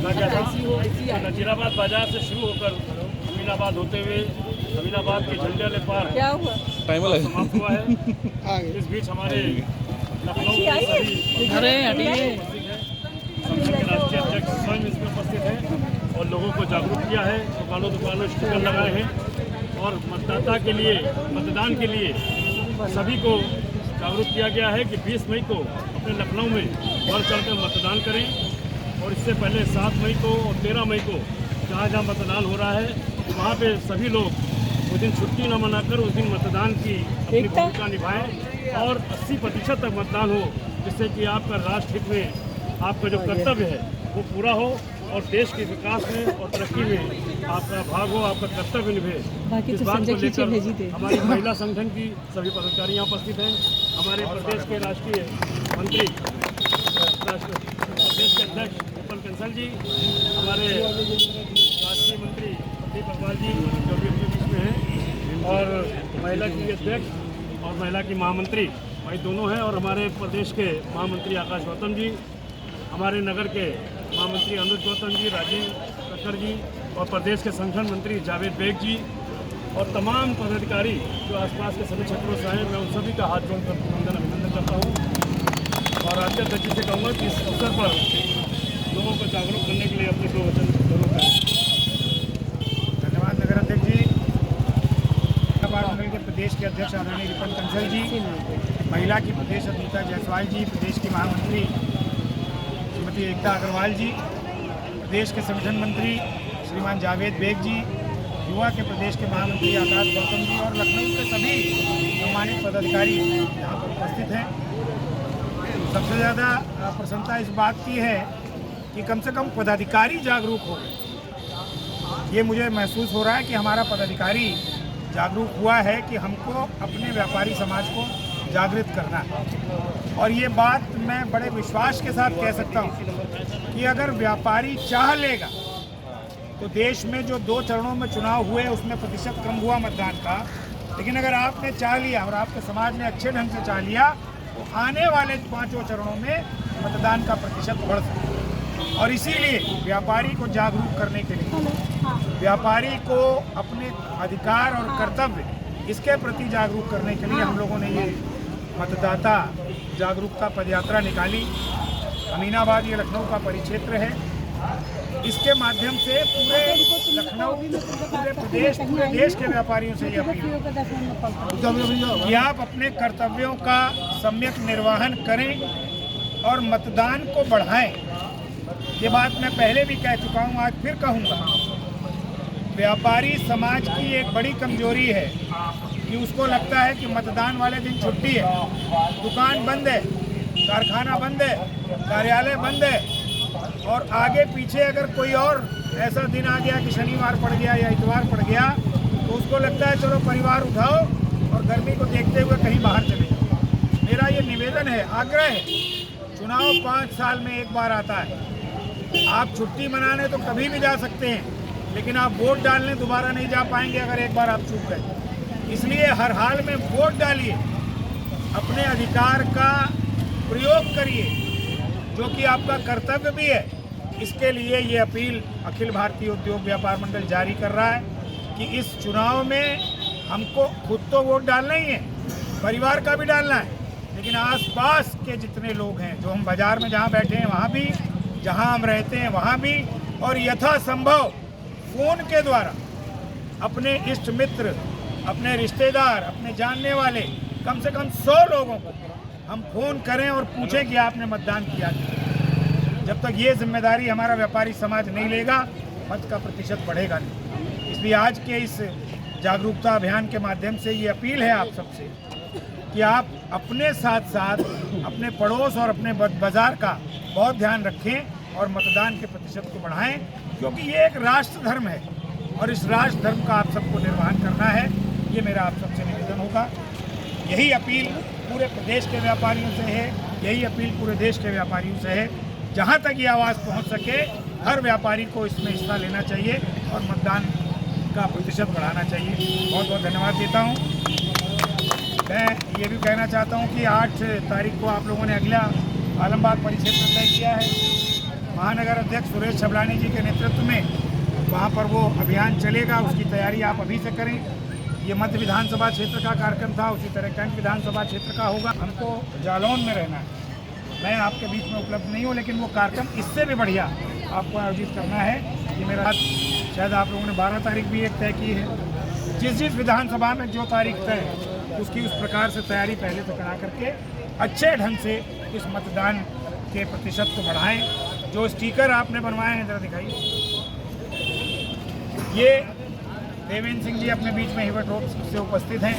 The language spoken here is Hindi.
नजीराबाद बाजार से शुरू होकर अमीनाबाद होते हुए अमीनाबाद के झंडे वाले पार क्या हुआ समाप्त हुआ है। इस बीच हमारे लखनऊ के सभी संगठन के राष्ट्रीय अध्यक्ष स्वयं इसमें उपस्थित हैं और लोगों को जागरूक किया है। दुकानों स्टिकर लगाए हैं और मतदाता के लिए मतदान के लिए सभी को जागरूक किया गया है कि 20 मई को अपने लखनऊ में बढ़ चढ़कर मतदान करें और इससे पहले 7 मई को और 13 मई को जहाँ जहाँ मतदान हो रहा है वहाँ पे सभी लोग उस दिन छुट्टी न मनाकर उस दिन मतदान की अपनी भूमिका निभाएं और 80% तक मतदान हो, जिससे कि आपका राष्ट्र हित में आपका जो कर्तव्य है वो पूरा हो और देश के विकास में और तरक्की में आपका भाग हो, आपका कर्तव्य निभे। इस बात को लेकर हमारी महिला संगठन की सभी पदाधिकारी यहाँ उपस्थित हैं। हमारे प्रदेश के राष्ट्रीय मंत्री प्रदेश के अध्यक्ष उत्पल कंसल जी, हमारे राष्ट्रीय मंत्री प्रदीप अग्रवाल जी जो भी अपने बीच में हैं, और महिला की अध्यक्ष और महिला की महामंत्री भाई दोनों हैं, और हमारे प्रदेश के महामंत्री आकाश गौतम जी, हमारे नगर के महामंत्री अनुज गौतम जी, राजीव कक्कर जी, और प्रदेश के संगठन मंत्री जावेद बेग जी और तमाम पदाधिकारी जो आसपास के सभी क्षेत्रों से हैं। मैं उन सभी का हाथ जोड़कर अभिनंदन करता हूँ और राज्य अध्यक्ष से कहूँगा कि इस अवसर पर लोगों को जागरूक करने के लिए अपने 2 वचन जरूर करें। धन्यवाद नगर अध्यक्ष जी, मंडल के प्रदेश के अध्यक्ष आदरणीय रिपन कंसल जी, महिला की प्रदेश अध्यक्षा जायसवाल जी, प्रदेश की महामंत्री श्रीमती एकता अग्रवाल जी, प्रदेश के संगठन मंत्री श्रीमान जावेद बेग जी, युवा के प्रदेश के महामंत्री आकाश गौतम जी और लखनऊ के सभी सम्मानित पदाधिकारी यहाँ पर उपस्थित हैं। सबसे ज़्यादा प्रसन्नता इस बात की है कि कम से कम पदाधिकारी जागरूक हो गए। ये मुझे महसूस हो रहा है कि हमारा पदाधिकारी जागरूक हुआ है कि हमको अपने व्यापारी समाज को जागृत करना है। और ये बात मैं बड़े विश्वास के साथ कह सकता हूँ कि अगर व्यापारी चाह लेगा तो देश में जो 2 चरणों में चुनाव हुए उसमें प्रतिशत कम हुआ मतदान का, लेकिन अगर आपने चाह लिया और आपके समाज ने अच्छे ढंग से चाह लिया तो आने वाले 5 चरणों में मतदान का प्रतिशत बढ़ सकता है। और इसीलिए व्यापारी को जागरूक करने के लिए, व्यापारी को अपने अधिकार और कर्तव्य इसके प्रति जागरूक करने के लिए हम लोगों ने ये मतदाता जागरूकता पदयात्रा निकाली। अमीनाबाद ये लखनऊ का परिक्षेत्र है। इसके माध्यम से पूरे लखनऊ, पूरे प्रदेश, पूरे देश के व्यापारियों से ये अपील कि आप अपने कर्तव्यों का सम्यक निर्वहन करें और मतदान को बढ़ाएं। ये बात मैं पहले भी कह चुका हूँ, आज फिर कहूँगा। व्यापारी समाज की एक बड़ी कमजोरी है कि उसको लगता है कि मतदान वाले दिन छुट्टी है, दुकान बंद है, कारखाना बंद है, कार्यालय बंद है, और आगे पीछे अगर कोई और ऐसा दिन आ गया कि शनिवार पड़ गया या इतवार पड़ गया तो उसको लगता है चलो परिवार उठाओ और गर्मी को देखते हुए कहीं बाहर चले जाओ। मेरा ये निवेदन है, आग्रह है, चुनाव 5 साल में एक बार आता है। आप छुट्टी मनाने तो कभी भी जा सकते हैं, लेकिन आप वोट डालने दोबारा नहीं जा पाएंगे अगर एक बार आप चूक गए। इसलिए हर हाल में वोट डालिए, अपने अधिकार का प्रयोग करिए जो कि आपका कर्तव्य भी है। इसके लिए ये अपील अखिल भारतीय उद्योग व्यापार मंडल जारी कर रहा है कि इस चुनाव में हमको खुद तो वोट डालना ही है, परिवार का भी डालना है, लेकिन आसपास के जितने लोग हैं, जो हम बाजार में जहाँ बैठे हैं वहाँ भी, जहाँ हम रहते हैं वहाँ भी, और यथासंभव फ़ोन के द्वारा अपने इष्ट मित्र, अपने रिश्तेदार, अपने जानने वाले कम से कम 100 लोगों को हम फ़ोन करें और पूछें कि आपने मतदान किया क्या। जब तक ये जिम्मेदारी हमारा व्यापारी समाज नहीं लेगा, मत का प्रतिशत बढ़ेगा नहीं। इसलिए आज के इस जागरूकता अभियान के माध्यम से ये अपील है आप सबसे कि आप अपने साथ साथ अपने पड़ोस और अपने बाज़ार का बहुत ध्यान रखें और मतदान के प्रतिशत को बढ़ाएं, क्योंकि ये एक राष्ट्र धर्म है और इस राष्ट्र धर्म का आप सबको निर्वहन करना है। ये मेरा आप सबसे निवेदन होगा। यही अपील पूरे प्रदेश के व्यापारियों से है, यही अपील पूरे देश के व्यापारियों से है। जहाँ तक ये आवाज़ पहुँच सके हर व्यापारी को इसमें हिस्सा लेना चाहिए और मतदान का प्रतिशत बढ़ाना चाहिए। बहुत बहुत धन्यवाद देता हूँ। मैं ये भी कहना चाहता हूँ कि 8 तारीख को आप लोगों ने अगला आलमबाग परिक्षेत्र तय किया है। महानगर अध्यक्ष सुरेश छबलानी जी के नेतृत्व में वहाँ पर वो अभियान चलेगा। उसकी तैयारी आप अभी से करें। ये मध्य विधानसभा क्षेत्र का कार्यक्रम था, उसी तरह कैंट विधानसभा क्षेत्र का होगा। हमको जालौन में रहना है, मैं आपके बीच में उपलब्ध नहीं हूँ, लेकिन वो कार्यक्रम इससे भी बढ़िया आपको आयोजित करना है। ये मेरा शायद आप लोगों ने 12 तारीख भी एक तय की है। जिस विधानसभा में जो तारीख तय है उसकी उस प्रकार से तैयारी पहले से करा करके अच्छे ढंग से इस मतदान के प्रतिशत को बढ़ाएं। जो स्टिकर आपने बनवाए हैं, जरा दिखाइए। ये देवेंद्र सिंह जी अपने बीच में हिवट रोड से उपस्थित हैं।